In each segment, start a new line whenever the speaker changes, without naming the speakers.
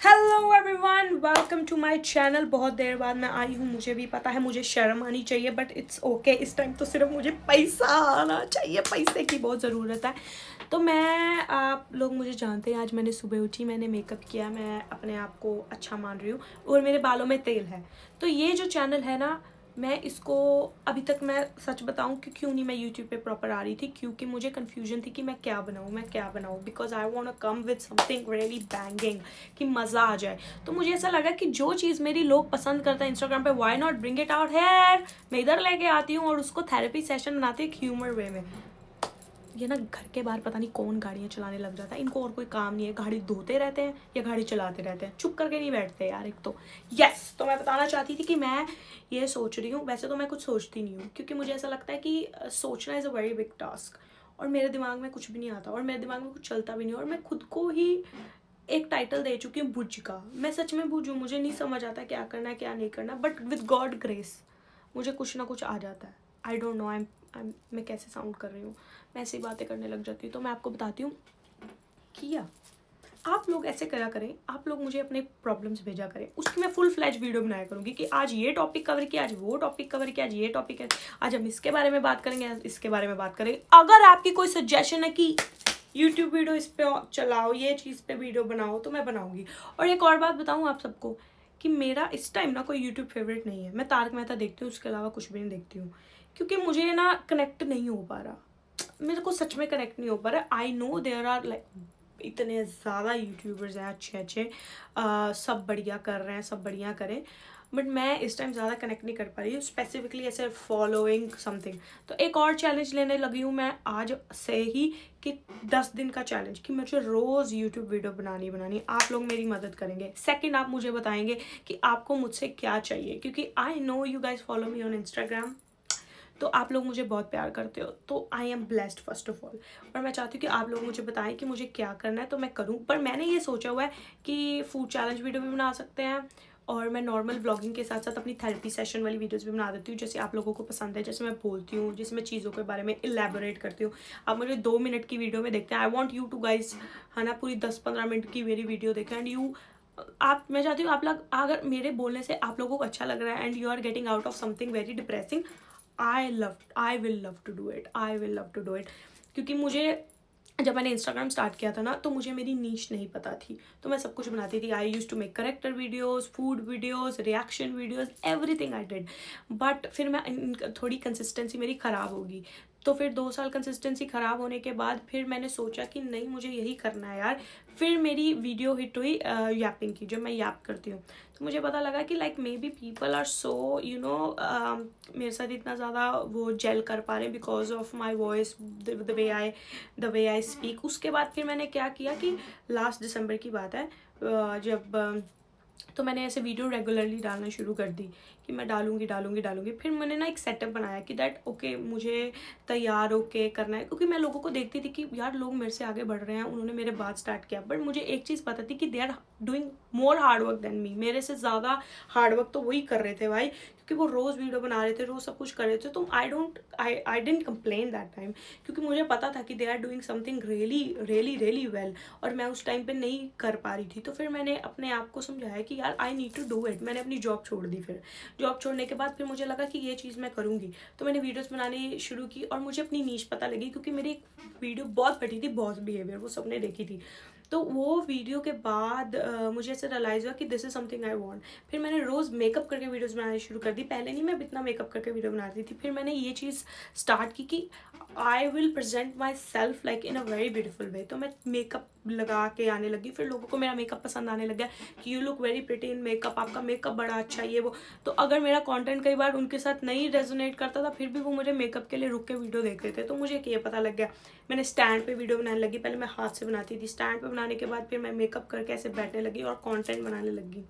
Hello everyone, welcome to my channel. बहुत देर बाद मैं आई हूँ, मुझे भी पता है मुझे शर्म आनी चाहिए, बट इट्स ओके। इस टाइम तो सिर्फ मुझे पैसा आना चाहिए, पैसे की बहुत ज़रूरत है। तो मैं, आप लोग मुझे जानते हैं, आज मैंने सुबह उठी, मैंने मेकअप किया, मैं अपने आप को अच्छा मान रही हूँ और मेरे बालों में तेल है। तो ये जो चैनल है ना, मैं इसको अभी तक, मैं सच बताऊं कि क्यों नहीं मैं यूट्यूब पे प्रॉपर आ रही थी, क्योंकि मुझे कन्फ्यूजन थी कि मैं क्या बनाऊं, because I want to come with something really banging, कि मज़ा आ जाए। तो मुझे ऐसा लगा कि जो चीज़ मेरी लोग पसंद करते हैं इंस्टाग्राम पे, why not bring it out here. मैं इधर लेके आती हूँ और उसको थेरेपी सेशन बनाती हूँ ह्यूमर वे में। ये ना, घर के बाहर पता नहीं कौन गाड़ियाँ चलाने लग जाता है, इनको और कोई काम नहीं है, गाड़ी धोते रहते हैं या गाड़ी चलाते रहते हैं, चुप करके नहीं बैठते यार एक तो। यस, तो मैं बताना चाहती थी कि मैं ये सोच रही हूँ। वैसे तो मैं कुछ सोचती नहीं हूँ, क्योंकि मुझे ऐसा लगता है कि सोचना is a very big task, और मेरे दिमाग में कुछ भी नहीं आता और मेरे दिमाग में कुछ चलता भी नहीं, और मैं खुद को ही एक टाइटल दे चुकी हूँ बुझ का। मैं सच में बुझ हूँ, मुझे नहीं समझ आता क्या करना है क्या नहीं करना, बट विद गॉड ग्रेस मुझे कुछ ना कुछ आ जाता है। आई डोंट नो, मैं कैसे साउंड कर रही हूँ, मैं ऐसी बातें करने लग जाती हूँ। तो मैं आपको बताती हूँ किया, आप लोग ऐसे करा करें, आप लोग मुझे अपने प्रॉब्लम्स भेजा करें, उसकी मैं फुल फ्लैज वीडियो बनाया करूँगी कि आज ये टॉपिक कवर किया, आज वो टॉपिक कवर किया, आज ये टॉपिक है, आज हम इसके बारे में बात करेंगे, आज इसके बारे में बात करेंगे। अगर आपकी कोई सजेशन है कि यूट्यूब वीडियो इस पे चलाओ, ये चीज़ पे वीडियो बनाओ, तो मैं बनाऊंगी। और एक और बात बताऊँ आप सबको कि मेरा इस टाइम ना कोई यूट्यूब फेवरेट नहीं है। मैं तारक मेहता देखती हूँ, उसके अलावा कुछ भी नहीं देखती हूँ, क्योंकि मुझे ना कनेक्ट नहीं हो पा रहा, मेरे को सच में कनेक्ट नहीं हो पा रहा। I know there are like इतने ज़्यादा यूट्यूबर्स हैं अच्छे अच्छे, सब बढ़िया कर रहे हैं, सब बढ़िया करें, बट मैं इस टाइम ज़्यादा कनेक्ट नहीं कर पा रही हूँ स्पेसिफिकली ऐसे फॉलोइंग समथिंग। तो एक और चैलेंज लेने लगी हूँ मैं आज से ही, कि 10 दिन का चैलेंज, कि मुझे रोज़ यूट्यूब वीडियो बनानी। आप लोग मेरी मदद करेंगे। सेकंड, आप मुझे बताएंगे कि आपको मुझसे क्या चाहिए, क्योंकि I know you guys follow me on Instagram, तो आप लोग मुझे बहुत प्यार करते हो, तो I am blessed first of all. और मैं चाहती हूँ कि आप लोग मुझे बताएं कि मुझे क्या करना है, तो मैं करूँ। पर मैंने ये सोचा हुआ है कि फूड चैलेंज वीडियो भी बना सकते हैं, और मैं नॉर्मल व्लॉगिंग के साथ साथ अपनी थेरेपी सेशन वाली वीडियोस भी बना देती हूँ, जैसे आप लोगों को पसंद है, जैसे मैं बोलती हूँ, जैसे मैं चीज़ों के बारे में इलेबोरेट करती हूँ। आप मुझे 2 मिनट की वीडियो में देखते हैं। I want you to guys, है ना, पूरी 10-15 मिनट की मेरी वीडियो देखें, एंड यू, आप, मैं चाहती हूँ आप लोग, अगर मेरे बोलने से आप लोगों को अच्छा लग रहा है and you are getting out of something very depressing, I will love to do it, I will love to do it. क्योंकि मुझे, जब मैंने इंस्टाग्राम स्टार्ट किया था ना, तो मुझे मेरी नीश नहीं पता थी, तो मैं सब कुछ बनाती थी। I use to make character videos, food videos, reaction videos, everything I did. But फिर मैं थोड़ी कंसिस्टेंसी मेरी ख़राब होगी, तो फिर 2 साल कंसिस्टेंसी ख़राब होने के बाद फिर मैंने सोचा कि नहीं, मुझे यही करना है यार। फिर मेरी वीडियो हिट हुई यैपिंग की, जो मैं यैप करती हूँ। तो मुझे पता लगा कि like maybe people are so मेरे साथ इतना ज़्यादा वो जेल कर पा रहे हैं because of my voice, the way I speak. उसके बाद फिर मैंने क्या किया कि लास्ट दिसंबर की बात है, जब तो मैंने ऐसे वीडियो रेगुलरली डालना शुरू कर दी कि मैं डालूंगी। फिर मैंने ना एक सेटअप बनाया कि दैट ओके, मुझे तैयार होके करना है, क्योंकि मैं लोगों को देखती थी कि यार लोग मेरे से आगे बढ़ रहे हैं, उन्होंने मेरे बाद स्टार्ट किया, बट मुझे एक चीज़ पता थी कि they are doing more hard work than me. मेरे से ज़्यादा हार्ड वर्क तो वही कर रहे थे भाई, क्योंकि वो रोज़ वीडियो बना रहे थे, रोज़ सब कुछ कर रहे थे। तो I didn't complain that time, क्योंकि मुझे पता था कि they are doing something really well, और मैं उस टाइम पे नहीं कर पा रही थी। तो फिर मैंने अपने आप को समझाया कि यार I need to do it. मैंने अपनी जॉब छोड़ दी। फिर जॉब छोड़ने के बाद फिर मुझे लगा कि ये चीज़ मैं करूँगी, तो मैंने वीडियोस बनानी शुरू की, और मुझे अपनी नीश पता लगी, क्योंकि मेरी एक वीडियो बहुत बड़ी थी, बॉस बिहेवियर, वो सबने देखी थी। तो वो वीडियो के बाद मुझे ऐसे रियलाइज़ हुआ कि this is something I want. फिर मैंने रोज़ मेकअप करके वीडियोस बनानी शुरू कर दी। पहले नहीं मैं इतना मेकअप करके वीडियो बनाती थी। फिर मैंने ये चीज़ स्टार्ट की कि I will present my self like in a very beautiful way. तो मैं मेकअप लगा के आने लगी, फिर लोगों को मेरा मेकअप पसंद आने लग गया कि you look very pretty in makeup, आपका मेकअप बड़ा अच्छा, ये वो। तो अगर मेरा कंटेंट कई बार उनके साथ नहीं रेजोनेट करता था, फिर भी वो मुझे मेकअप के लिए रुक के वीडियो देख रहे थे। तो मुझे ये पता लग गया, मैंने स्टैंड पे वीडियो बनाने लगी। पहले मैं हाथ से बनाती थी, स्टैंड पे बनाने के बाद फिर मैं मेकअप करके ऐसे बैठने लगी और कंटेंट बनाने लगी।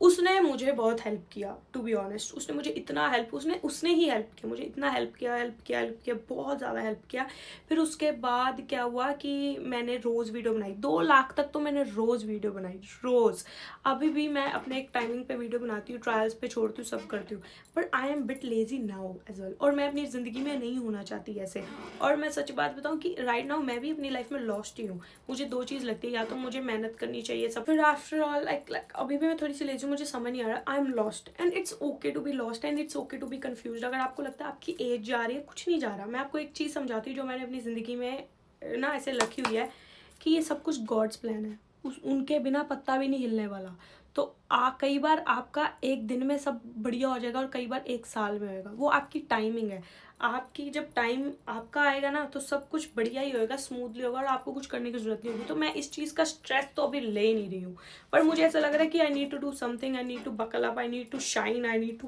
उसने मुझे बहुत हेल्प किया, टू बी ऑनेस्ट। उसने मुझे इतना हेल्प, उसने ही हेल्प किया, मुझे इतना हेल्प किया, बहुत ज़्यादा हेल्प किया। फिर उसके बाद क्या हुआ कि मैंने रोज़ वीडियो बनाई, 2 लाख तक तो मैंने रोज़ वीडियो बनाई, रोज़। अभी भी मैं अपने एक टाइमिंग पे वीडियो बनाती हूँ, ट्रायल्स पे छोड़ती हूँ, सब करती हूँ, but I am bit lazy now as well. और मैं अपनी ज़िंदगी में नहीं होना चाहती ऐसे। और मैं सच बात बताऊँ कि राइट नाउ मैं भी अपनी लाइफ में लॉस्ट ही हूँ। मुझे 2 चीज़ लगती है, या तो मुझे मेहनत करनी चाहिए सब, फिर आफ्टर ऑल लाइक अभी भी मैं थोड़ी सी लेजी हूँ, मुझे समझ नहीं आ रहा। I am lost and it's okay to be lost and it's okay to be confuse. अगर आपको लगता है आपकी एज जा रही है, कुछ नहीं जा रहा। मैं आपको एक चीज़ समझाती हूँ जो मैंने अपनी ज़िंदगी में ना ऐसे रखी हुई है कि ये सब कुछ गॉड्स प्लान है, उनके बिना पत्ता भी नहीं हिलने वाला। तो कई बार आपका एक दिन में सब बढ़िया हो जाएगा और कई बार 1 साल में होएगा, वो आपकी टाइमिंग है। आपकी जब टाइम आपका आएगा ना तो सब कुछ बढ़िया ही होएगा, स्मूथली होगा और आपको कुछ करने की जरूरत नहीं होगी। तो मैं इस चीज़ का स्ट्रेस तो अभी ले नहीं रही हूँ, पर मुझे ऐसा लग रहा है कि I need to do something, I need to buckle up, I need to shine, I need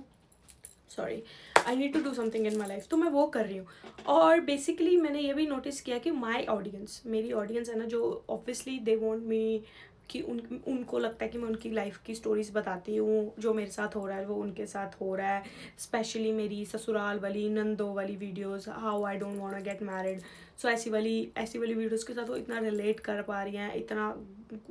to do something in my life. तो मैं वो कर रही हूँ। और बेसिकली मैंने ये भी नोटिस किया कि माई ऑडियंस, मेरी ऑडियंस है ना, जो ऑब्वियसली दे वॉन्ट मी कि उनको लगता है कि मैं उनकी लाइफ की स्टोरीज बताती हूँ, जो मेरे साथ हो रहा है वो उनके साथ हो रहा है। स्पेशली मेरी ससुराल वाली, नंदो वाली videos, how I don't want to get married, so ऐसी वाली वीडियोस के साथ वो इतना रिलेट कर पा रही हैं इतना।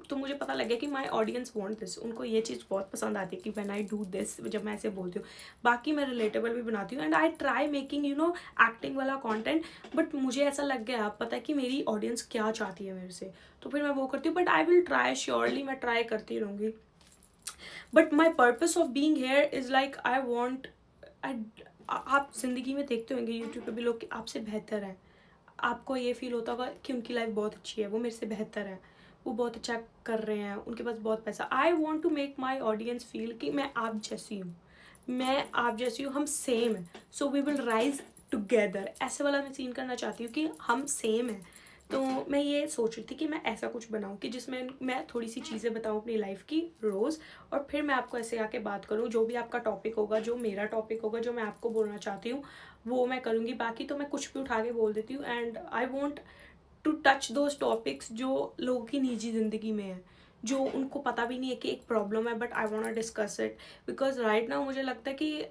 तो मुझे पता लग गया कि माई ऑडियंस वांट दिस, उनको ये चीज़ बहुत पसंद आती है कि व्हेन आई डू दिस, जब मैं ऐसे बोलती हूँ। बाकी मैं रिलेटेबल भी बनाती हूँ and I try making acting वाला कॉन्टेंट, बट मुझे ऐसा लग गया पता है कि मेरी ऑडियंस क्या चाहती है मेरे से, तो फिर मैं वो करती हूँ। But I will try, surely मैं ट्राई करती रहूँगी। But my purpose of being here is like I want, आप जिंदगी में देखते होंगे यूट्यूब पे भी लोग कि आपसे बेहतर है, आपको ये फील होता होगा कि उनकी लाइफ बहुत अच्छी है, वो मेरे से बेहतर है, वो बहुत अच्छा कर रहे हैं, उनके पास बहुत पैसा। I want to make my audience feel कि मैं आप जैसी हूँ, हम सेम है, so we will rise together. ऐसे वाला मैं सीन करना चाहती हूँ कि हम सेम है। तो मैं ये सोच रही थी कि मैं ऐसा कुछ बनाऊँ कि जिसमें मैं थोड़ी सी चीज़ें बताऊँ अपनी लाइफ की रोज़, और फिर मैं आपको ऐसे आके बात करूँ, जो भी आपका टॉपिक होगा, जो मेरा टॉपिक होगा, जो मैं आपको बोलना चाहती हूँ वो मैं करूँगी। बाकी तो मैं कुछ भी उठा के बोल देती हूँ and I want to touch those topics जो लोगों की निजी ज़िंदगी में है, जो उनको पता भी नहीं है कि एक प्रॉब्लम है, but I want to discuss it. Because right now मुझे लगता है कि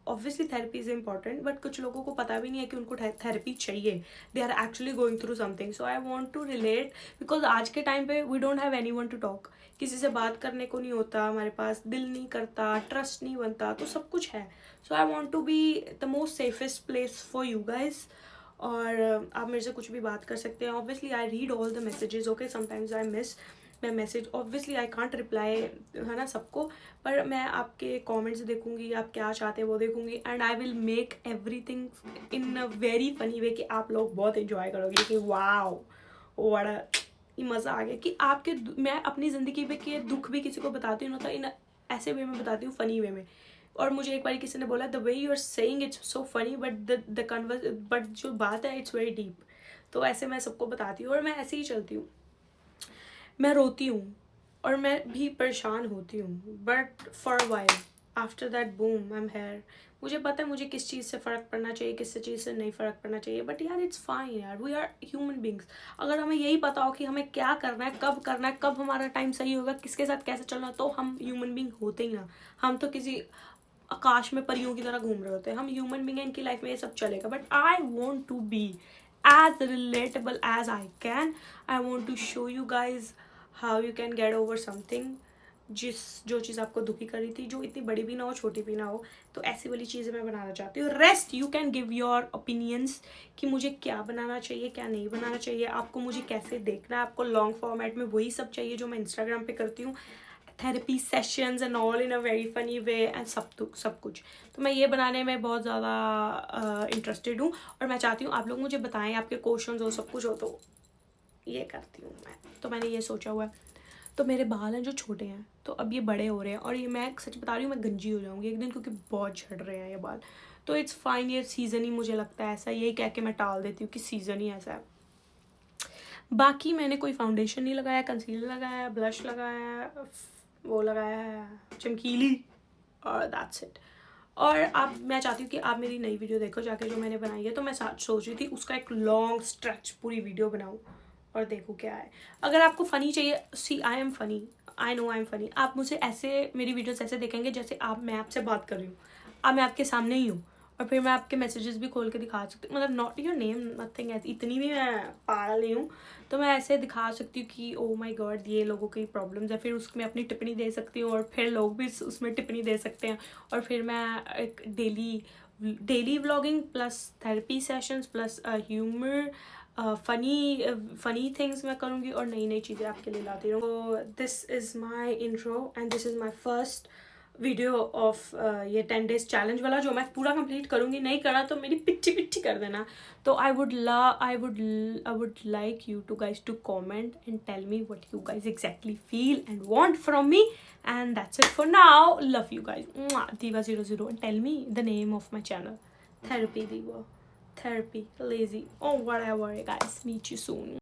obviously therapy is important, but कुछ लोगों को पता भी नहीं है कि उनको थेरेपी चाहिए, they are actually going through something. So I want to relate, because आज के टाइम पे we don't have anyone to talk, किसी से बात करने को नहीं होता, हमारे पास दिल नहीं करता, ट्रस्ट नहीं बनता, तो सब कुछ है। So I want to be the most safest place for you guys. और आप मेरे से कुछ भी बात कर सकते हैं। Obviously I read all the messages, okay, sometimes I miss मैं message, obviously I can't reply है ना सबको, पर मैं आपके कमेंट्स देखूंगी, आप क्या चाहते हैं वो देखूंगी and I will make everything in a very funny way कि आप लोग बहुत एंजॉय करोगे कि वाओ बड़ा ये मज़ा आ गया। कि आपके मैं अपनी ज़िंदगी में के दुख भी किसी को बताती हूँ ना, तो इन ऐसे वे में बताती हूँ, फ़नी वे में। और मुझे एक बार किसी ने बोला the way you are saying it's so funny but the converse, but जो बात है इट्स वेरी डीप। तो ऐसे मैं सबको बताती हूँ और मैं ऐसे ही चलती हूँ। मैं रोती हूँ और मैं भी परेशान होती हूँ, but for a while after that boom I am here. मुझे पता है मुझे किस चीज़ से फ़र्क पड़ना चाहिए, किस चीज़ से नहीं फ़र्क पड़ना चाहिए, बट यार इट्स फाइन यार, वी आर ह्यूमन बींग्स। अगर हमें यही पता हो कि हमें क्या करना है, कब हमारा टाइम सही होगा, किसके साथ कैसे चलना, तो हम ह्यूमन बींग होते ही ना। हम तो किसी आकाश में परियों की तरह घूम रहे होते हैं, हम ह्यूमन बींग हैं, इनकी लाइफ में ये सब चलेगा। But I want to be as relatable as I can. I want to show you guys how you can get over something, जो चीज़ आपको दुखी कर रही थी, जो इतनी बड़ी भी ना हो छोटी भी ना हो, तो ऐसी वाली चीज़ें मैं बनाना चाहती हूँ। Rest you can give your opinions कि मुझे क्या बनाना चाहिए, क्या नहीं बनाना चाहिए, आपको मुझे कैसे देखना है, आपको लॉन्ग फॉर्मेट में वही सब चाहिए जो मैं इंस्टाग्राम पे करती हूँ, therapy sessions and all in a very funny way and सब कुछ। तो मैं ये बनाने में बहुत ज़्यादा इंटरेस्टेड हूँ और मैं चाहती हूँ आप लोग मुझे बताएं, आपके क्वेश्चंस हो, सब कुछ हो, तो ये करती हूँ मैं। तो मैंने ये सोचा हुआ है। तो मेरे बाल हैं जो छोटे हैं, तो अब ये बड़े हो रहे हैं और ये मैं सच बता रही हूँ, मैं गंजी हो जाऊँगी एक दिन क्योंकि बहुत झड़ रहे हैं ये बाल। तो इट्स फाइन, ये सीज़न ही मुझे लगता है ऐसा, यही कह के मैं टाल देती हूँ कि सीज़न ही ऐसा है। बाकी मैंने कोई फाउंडेशन नहीं लगाया, कंसीलर लगाया, ब्लश लगाया, वो लगाया है चमकीली, और दैट्स इट। और अब मैं चाहती हूँ कि आप मेरी नई वीडियो देखो जाके जो मैंने बनाई है। तो मैं सोच रही थी उसका एक लॉन्ग स्ट्रेच पूरी वीडियो बनाऊँ और देखो क्या है। अगर आपको फ़नी चाहिए, see I am funny, I know I am funny. आप मुझे ऐसे, मेरी वीडियोस ऐसे देखेंगे जैसे मैं आपसे बात कर रही हूँ, अब मैं आपके सामने ही हूँ, और फिर मैं आपके मैसेजेस भी खोल के दिखा सकती हूँ, मतलब नॉट योर नेम नथिंग, इतनी भी मैं पागल नहीं हूँ। तो मैं ऐसे दिखा सकती हूँ कि ओ माय गॉड ये लोगों की प्रॉब्लम्स है, फिर उसमें अपनी टिप्पणी दे सकती हूँ, और फिर लोग भी उसमें टिप्पणी दे सकते हैं, और फिर मैं एक daily vlogging plus therapy sessions plus humour funny things मैं करूँगी, और नई नई चीज़ें आपके लिए लाती रहूँ। This is my intro and this is my first video of ये 10 days चैलेंज वाला, जो मैं पूरा कंप्लीट करूँगी। नहीं करा तो मेरी पिट्ठी कर देना। तो I would like you to guys to comment and tell me what you guys exactly feel and want from me, and that's it for now. Love you guys, Diva00, and tell me the name of my channel, Therapy Diva, Therapy Lazy, or whatever guys. Meet you soon.